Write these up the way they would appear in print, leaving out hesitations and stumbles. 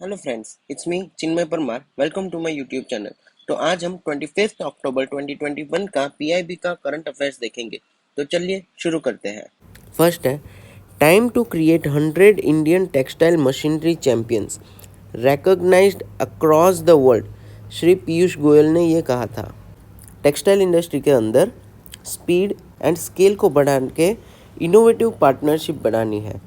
Hello friends, it's me Chinmay Parmar. Welcome to my YouTube channel. तो आज हम 25 अक्टूबर 2021 का पीआईबी का करंट अफेयर्स देखेंगे। तो चलिए शुरू करते हैं। फर्स्ट है, time to create 100 Indian textile machinery champions recognised across the world. Shri Piyush Goyal ने ये कहा था। टेक्सटाइल इंडस्ट्री के अंदर स्पीड एंड स्केल को बढ़ा के इनोवेटिव पार्टनरशिप बढ़ानी है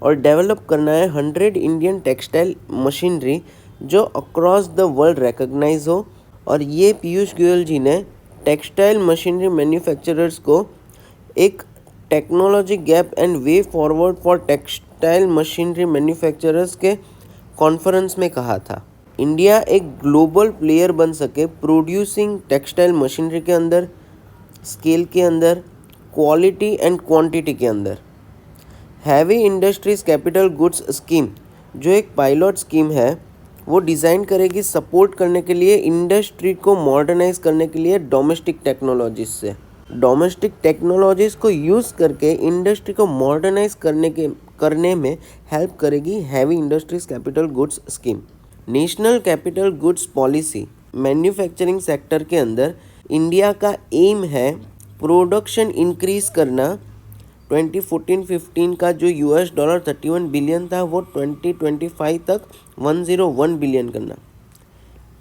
और डेवलप करना है 100 इंडियन टेक्सटाइल मशीनरी जो अक्रॉस द वर्ल्ड रिकॉग्नाइज हो। और ये पीयूष गोयल जी ने टेक्सटाइल मशीनरी मैन्युफैक्चरर्स को एक technology gap and way forward for textile machinery manufacturers के कॉन्फ्रेंस में कहा था। इंडिया एक ग्लोबल प्लेयर बन सके प्रोड्यूसिंग टेक्सटाइल मशीनरी के अंदर, स्केल के अंदर, क्वालिटी एंड क्वांटिटी के अंदर। Heavy industries capital goods scheme जो एक पायलट स्कीम है वो डिज़ाइन करेगी सपोर्ट करने के लिए इंडस्ट्री को मॉडर्नाइज करने के लिए डोमेस्टिक टेक्नोलॉजीज से। डोमेस्टिक टेक्नोलॉजीज को यूज़ करके इंडस्ट्री को मॉडर्नाइज करने में हेल्प करेगी heavy industries capital goods scheme. National capital goods policy manufacturing sector के अंदर इंडिया का एम है प्रोडक्शन इंक्रीज करना। 2014-15 का जो $31 बिलियन था वो 2025 तक 101 बिलियन करना।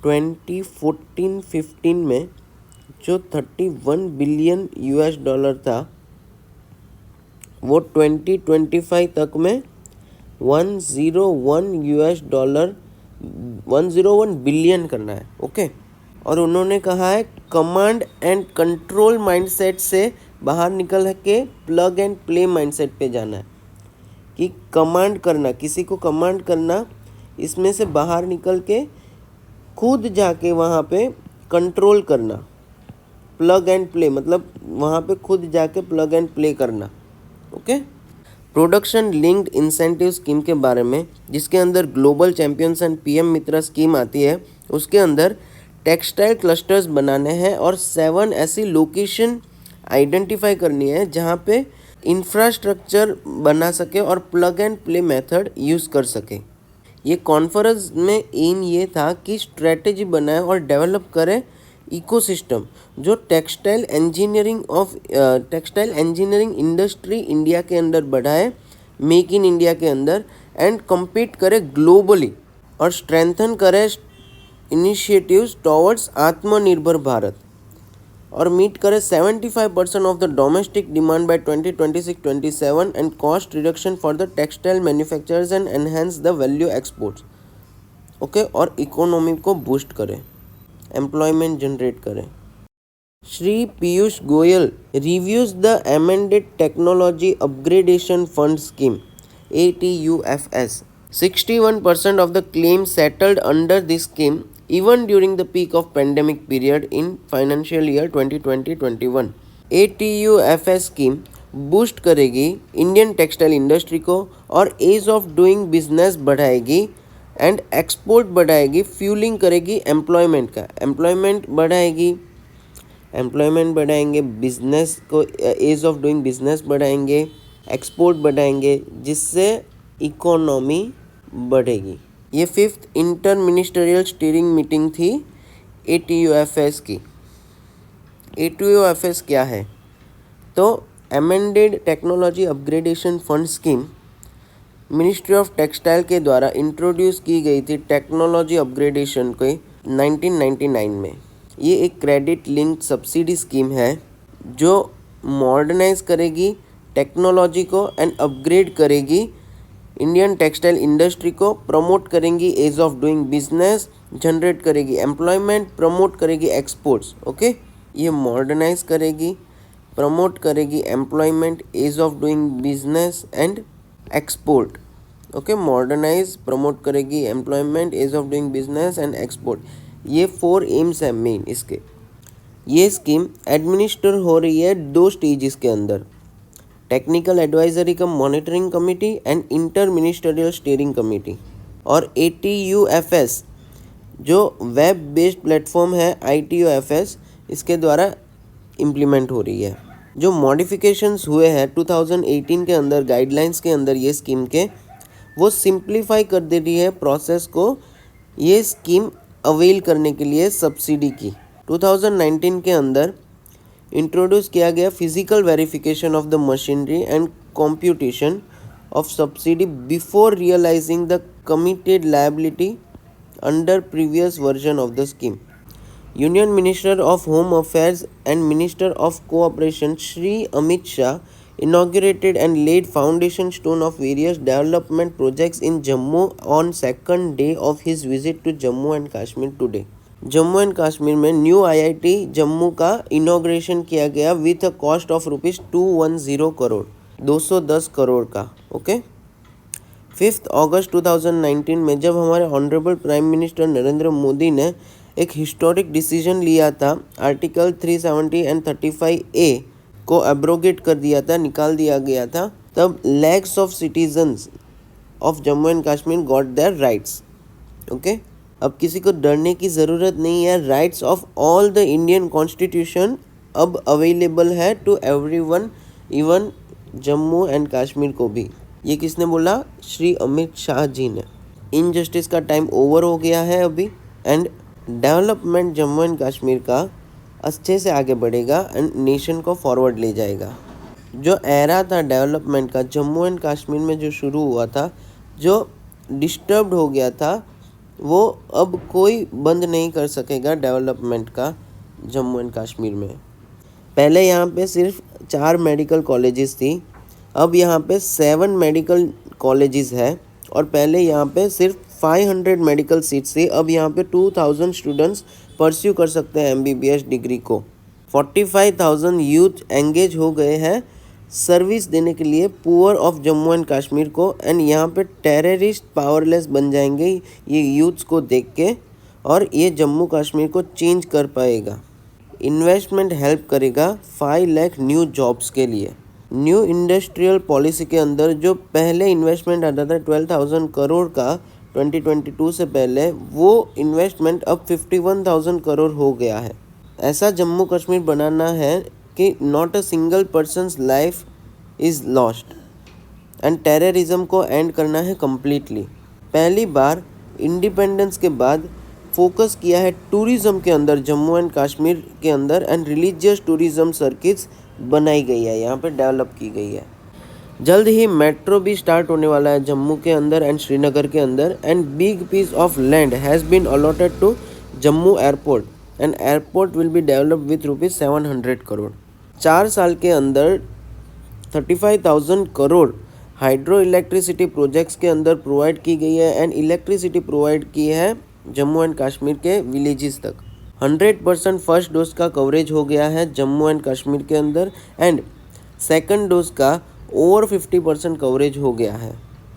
2014-15 में जो $31 बिलियन था वो 2025 तक में 101 बिलियन करना है। ओके। और उन्होंने कहा है कमांड एंड कंट्रोल माइंडसेट से बाहर निकल के प्लग एंड प्ले माइंडसेट पे जाना है कि कमांड करना, किसी को कमांड करना, इसमें से बाहर निकल के खुद जाके वहाँ पे कंट्रोल करना। प्लग एंड प्ले मतलब वहाँ पे खुद जाके प्लग एंड प्ले करना। Okay. Production linked incentive scheme के बारे में, जिसके अंदर global champions and PM Mitra scheme आती है, उसके अंदर टेक्सटाइल क्लस्टर्स बनाने हैं और 7 ऐसी लोकेशन आइडेंटिफाई करनी है जहाँ पे इंफ्रास्ट्रक्चर बना सके और plug and play method use कर सके। ये कॉन्फ्रेंस में एम ये था कि स्ट्रेटेजी बनाए और डेवलप करे इकोसिस्टम जो टेक्सटाइल इंजीनियरिंग इंडस्ट्री इंडिया के अंदर बढ़ाए, मेक इन इंडिया के अंदर, एंड कम्पीट करे ग्लोबली और स्ट्रेंथन करे इनिशिएटिव्स टॉवर्ड्स आत्मनिर्भर भारत और मीट करे 75% of the domestic demand by 2026-27 and cost reduction for the textile manufacturers and enhance the value exports. Okay. और इकोनॉमी को बूस्ट करे, एम्प्लॉयमेंट जनरेट करे। Shri Piyush Goyal reviews the amended technology upgradation fund scheme ATUFS. 61% of the claims settled under this scheme even during the peak of pandemic period in financial year 2020-21. ATUFS scheme boost करेगी Indian textile industry को और as of doing business बढ़ाएगी and export बढ़ाएगी, fuelling करेगी employment का। Employment बढ़ाएंगे, business को as of doing business बढ़ाएंगे, एक्सपोर्ट बढ़ाएंगे, जिससे इकोनॉमी बढ़ेगी। ये 5th inter ministerial steering meeting थी ATUFS की। ATUFS क्या है? तो amended technology upgradation fund scheme ministry of textile के द्वारा इंट्रोड्यूस की गई थी टेक्नोलॉजी अपग्रेडेशन को 1999 में। ये एक क्रेडिट लिंक्ड सब्सिडी स्कीम है जो मॉडर्नाइज करेगी टेक्नोलॉजी को एंड अपग्रेड करेगी इंडियन टेक्सटाइल इंडस्ट्री को, प्रमोट करेंगी ease of doing business, generate करेगी एम्प्लॉयमेंट, प्रमोट करेगी एक्सपोर्ट्स। ओके। ये मॉडर्नाइज करेगी, प्रमोट करेगी employment, ease of doing business and export. Okay. Modernise, promote करेगी employment, ease of doing business and export. ये 4 AIIMS हैं मेन इसके। ये स्कीम एडमिनिस्टर हो रही है 2 स्टेजेस के अंदर, technical advisory come monitoring committee and inter ministerial steering committee. और ATUFS जो वेब बेस्ड प्लेटफॉर्म है ITUFS, इसके द्वारा इम्प्लीमेंट हो रही है। जो मॉडिफिकेशंस हुए हैं 2018 के अंदर गाइडलाइंस के अंदर ये स्कीम के, वो सिंप्लीफाई कर दे रही है प्रोसेस को ये स्कीम अवेल करने के लिए सब्सिडी की। 2019 के अंदर इंट्रोड्यूस किया गया physical verification of the machinery and computation of subsidy before realising the committed liability under previous version of the scheme. Union minister of home affairs and minister of cooperation Shri Amit Shah inaugurated and laid foundation stone of various development projects in Jammu on second day of his visit to Jammu and Kashmir today. Jammu and Kashmir में new IIT Jammu का inauguration किया गया with a cost of ₹210 crore 210 crore का। Okay 5 अगस्त 2019 में जब हमारे honourable prime minister Narendra Modi ने एक हिस्टोरिक डिसीजन लिया था, आर्टिकल 370 एंड 35A को एब्रोगेट कर दिया था, निकाल दिया गया था, तब lakhs of citizens of Jammu and Kashmir got their rights. Okay अब किसी को डरने की ज़रूरत नहीं है। Rights of all the Indian constitution अब अवेलेबल है to everyone, even Jammu and Kashmir को भी। ये किसने बोला? श्री अमित शाह जी ने। इनजस्टिस का टाइम ओवर हो गया है अभी and development Jammu and Kashmir का अच्छे से आगे बढ़ेगा एंड नेशन को फॉरवर्ड ले जाएगा। जो एरा था डेवलपमेंट का जम्मू एंड कश्मीर में जो शुरू हुआ था, जो डिस्टर्ब्ड हो गया था, वो अब कोई बंद नहीं कर सकेगा डेवलपमेंट का जम्मू एंड कश्मीर में। पहले यहाँ पे सिर्फ 4 मेडिकल कॉलेजेस थी, अब यहाँ पे 7 मेडिकल कॉलेजेस है और पहले यहाँ पे सिर्फ 500 मेडिकल सीट्स थी, अब यहाँ पे 2000 स्टूडेंट्स परस्यू कर सकते हैं एमबीबीएस डिग्री को। 45,000 यूथ एंगेज हो गए हैं सर्विस देने के लिए poor of Jammu and Kashmir को एंड यहाँ पे टेररिस्ट पावरलेस बन जाएंगे ये यूथ्स को देख के और ये जम्मू कश्मीर को चेंज कर पाएगा। इन्वेस्टमेंट हेल्प करेगा 5 लाख न्यू जॉब्स के लिए। न्यू इंडस्ट्रियल पॉलिसी के अंदर जो पहले इन्वेस्टमेंट आता था 12,000 करोड़ का 2022 से पहले, वो इन्वेस्टमेंट अब 51,000 करोड़ हो गया है। ऐसा जम्मू कश्मीर बनाना है कि not a single persons life is lost and terrorism को एंड करना है कम्प्लीटली। पहली बार इंडिपेंडेंस के बाद फोकस किया है टूरिज़्म के अंदर जम्मू एंड कश्मीर के अंदर एंड रिलीजियस टूरिज़्म सर्किट्स बनाई गई है, यहाँ पे डेवलप की गई है। जल्द ही मेट्रो भी स्टार्ट होने वाला है जम्मू के अंदर एंड श्रीनगर के अंदर and big piece of land has been allotted to Jammu airport and airport will be develop with ₹700 crore. 4 साल के अंदर 35,000 करोड़ हाइड्रो इलेक्ट्रिसिटी प्रोजेक्ट्स के अंदर प्रोवाइड की गई है एंड इलेक्ट्रिसिटी प्रोवाइड की है जम्मू एंड कश्मीर के विलेजेस तक। 100% फर्स्ट डोज का कवरेज हो गया है जम्मू एंड कश्मीर के अंदर एंड सेकंड डोज का ओवर 50% कवरेज हो गया है।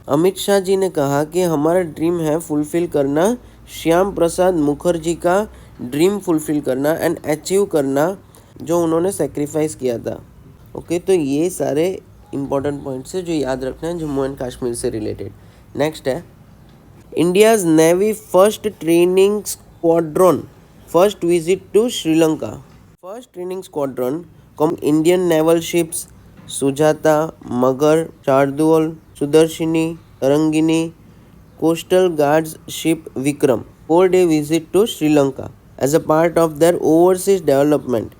अमित शाह जी ने कहा कि हमारा ड्रीम है फुलफ़िल करना श्याम प्रसाद मुखर्जी का ड्रीम फुलफ़िल करना एंड अचीव करना जो उन्होंने सेक्रीफाइस किया था। ओके तो ये सारे इंपॉर्टेंट पॉइंट्स है जो याद रखना है जम्मू एंड कश्मीर से रिलेटेड। नेक्स्ट है India's navy first training squadron first visit to Sri Lanka. First training squadron come Indian naval ships Sujata, Magar, Shardul, Sudarshini, Tarangini, coastal guards ship Vikram 4-day visit to Sri Lanka as a part of their overseas development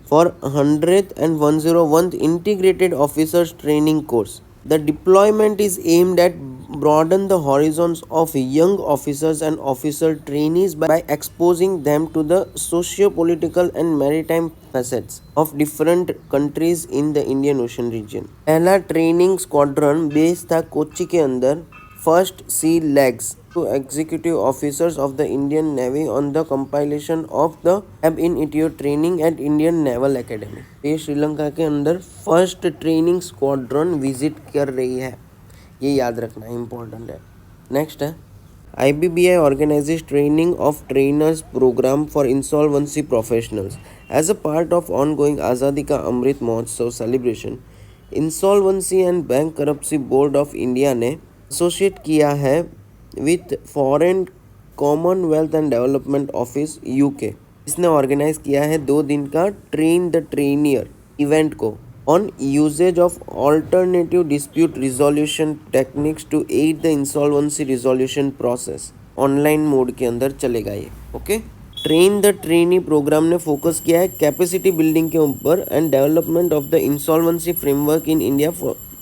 for 100th and 101st Integrated Officers Training Course. The deployment is aimed at broaden the horizons of young officers and officer trainees by exposing them to the socio-political and maritime facets of different countries in the Indian Ocean region. पहला training squadron base था कोच्चि के अंदर first sea legs to executive officers of the Indian Navy on the compilation of the ab initio training at Indian Naval Academy. ये श्रीलंका के अंदर first training squadron visit कर रही है, ये याद रखना इम्पोर्टेंट है। नेक्स्ट है IBBI organizes training of trainers program for insolvency professionals as a part of ongoing Azadi Ka Amrit Mahotsav celebration. Insolvency and Bankruptcy Board of India ने associate किया है with foreign Commonwealth and development office UK। इसने organise किया है 2 दिन का train the ट्रेनियर event को on usage of alternative dispute resolution techniques to aid the insolvency resolution process। Online mode के अंदर चलेगा ये। Okay, train the trainee programme ने फोकस किया है कैपेसिटी बिल्डिंग के ऊपर and development of the insolvency framework in India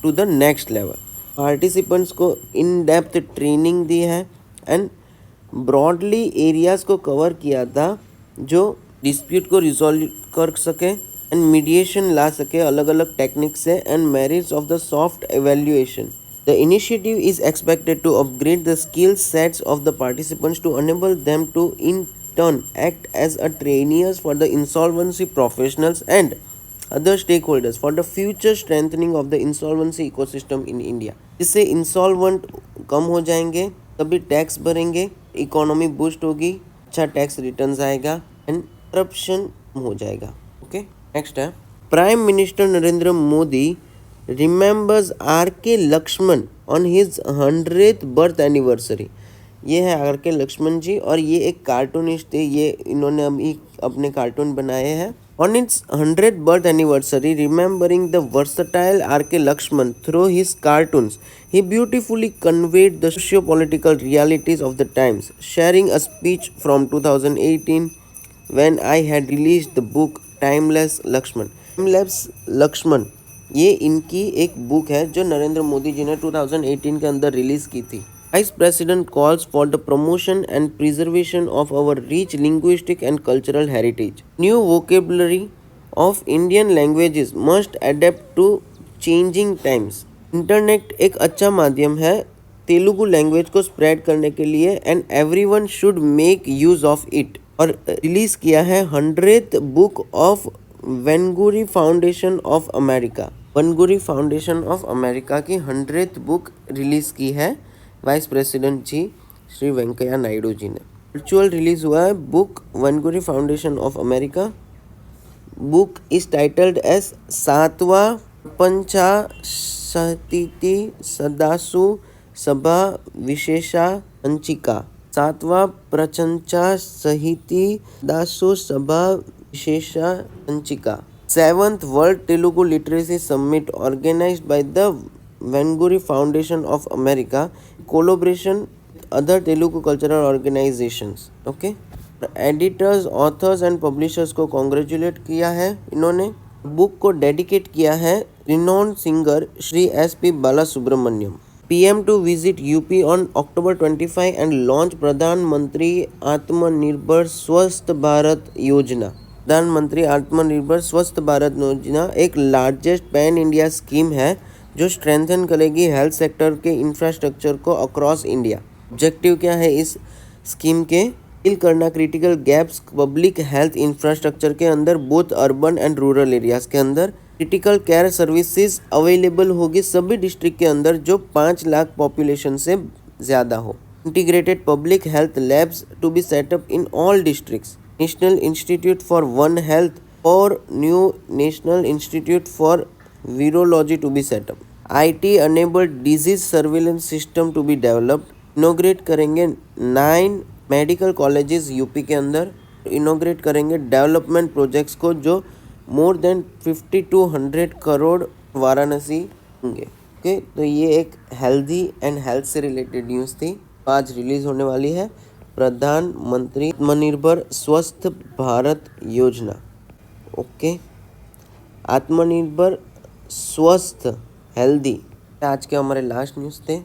to the next level. Participants को इन डेप्थ ट्रेनिंग दी है एंड ब्रॉडली एरियाज को कवर किया था जो डिस्प्यूट को रिजॉल्व कर सके एंड मीडिएशन ला सके अलग अलग टेक्निक से and merits of the soft evaluation. The initiative is expected to upgrade the skill sets of the participants to enable them to in turn act as a trainers for the insolvency professionals and other stakeholders for the future strengthening of the insolvency ecosystem in India। इससे insolvent कम हो जाएंगे, तभी tax भरेंगे, economy boost होगी, अच्छा tax returns आएगा and corruption हो जाएगा। ओके, नेक्स्ट है prime minister Narendra Modi remembers R.K. Laxman on his 100th birth anniversary. ये है R.K. लक्ष्मण जी और ये एक कार्टूनिस्ट थे, ये इन्होंने अभी अपने कार्टून बनाए हैं। On its 100th birth anniversary, remembering the versatile R.K. Lakshman through his cartoons, he beautifully conveyed the socio-political realities of the times, sharing a speech from 2018 when I had released the book Timeless Lakshman। Timeless Lakshman ये इनकी एक book है जो नरेंद्र मोदी जी ने 2018 के अंदर release की थी। Vice President calls for the promotion and preservation of our rich linguistic and cultural heritage. New vocabulary of Indian languages must adapt to changing times। Internet एक अच्छा माध्यम है तेलुगु लैंग्वेज को स्प्रेड करने के लिए and everyone should make use of it. और release किया है 100th book of Vanguri foundation of America. Vanguri foundation of America की 100th बुक रिलीज की है वाइस प्रेसिडेंट जी श्री वेंकैया नायडू जी ने। वर्चुअल रिलीज हुआ है book Vanguri foundation of America. Book is titled as सातवां पंचाशतीति सदासु सभा विशेषा संचिका। सातवां प्रचंचा सहिति दासु सभा विशेषा संचिका। 7th World Telugu Literacy Summit organized by the Venguri Foundation of America collaboration with other Telugu cultural organizations। Okay, editors authors and publishers को congratulate किया है इन्होंने। Book को डेडिकेट किया है renowned singer Shri SP Balasubrahmanyam. PM to visit UP on October 25 and launch प्रधानमंत्री आत्मनिर्भर स्वस्थ भारत योजना। प्रधानमंत्री आत्मनिर्भर स्वस्थ भारत योजना एक लार्जेस्ट पैन इंडिया स्कीम है जो स्ट्रेंथन करेगी हेल्थ सेक्टर के इंफ्रास्ट्रक्चर को अक्रॉस इंडिया। ऑब्जेक्टिव क्या है इस स्कीम के? फिल करना critical gaps public health infrastructure के अंदर both urban and rural areas के अंदर। क्रिटिकल केयर सर्विसेज अवेलेबल होगी सभी डिस्ट्रिक्ट के अंदर जो 5 लाख पॉपुलेशन से ज़्यादा हो। Integrated public health labs to be set up in all districts. National institute for one health और new national institute for virology to be set up. IT enabled disease surveillance system to be developed. Inaugurate करेंगे 9 medical colleges UP के अंदर। इनोग्रेट करेंगे development projects को जो more than 5200 crore Varanasi होंगे। Okay, तो ये एक हेल्दी एंड हेल्थ से रिलेटेड न्यूज़ थी, आज रिलीज होने वाली है प्रधानमंत्री आत्मनिर्भर स्वस्थ भारत योजना। ओके, आत्मनिर्भर स्वस्थ हेल्दी आज के हमारे लास्ट न्यूज़ थे।